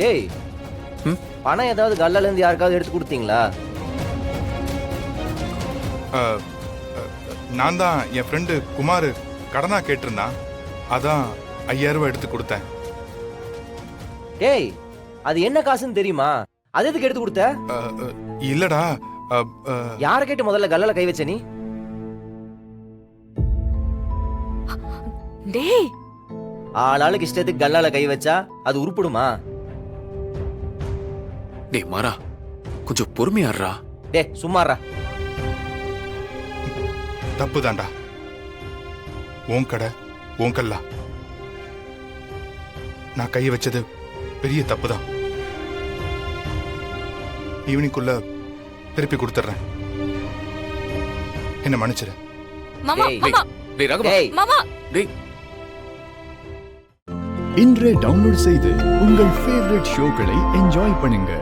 டேய் பணம் ஏதாவது கல்லால இருந்து யாருக்காவது எடுத்து கொடுத்தீங்களா? நான் தான் என் ஃப்ரெண்டு குமார் கடனா கேட்டிருந்தான், அதான் 5000 ரூபாய் எடுத்து கொடுத்தேன். டேய் அது என்ன காசுன்னு தெரியுமா? அது எதுக்கு எடுத்து கொடுத்த? இல்லடா. யார கேட்டு முதல்ல கல்லால கை வச்ச நீ? டேய் ஆளாளுக்கு இஷ்டத்துக்கு கல்லால கை வச்சா அது உருப்படுமா? டேய் மாறா, கொஞ்சம் பொறுமையாடுறா. டேய் சும்மாறா. தப்பு தான்டா. உன் கடை உன் கல்லா, நான் கை வச்சது பெரிய தப்பு தான். ஈவினிங்குள்ள திருப்பி கொடுத்துட்றேன், என்ன மன்னிச்சிரு. மாமா டேய். மாமா டேய் ராகவா, டேய் மாமா டேய் இன்றே டவுன்லோட் செய்து உங்கள் ஃபேவரட் ஷோக்களை என்ஜாய் பண்ணுங்க.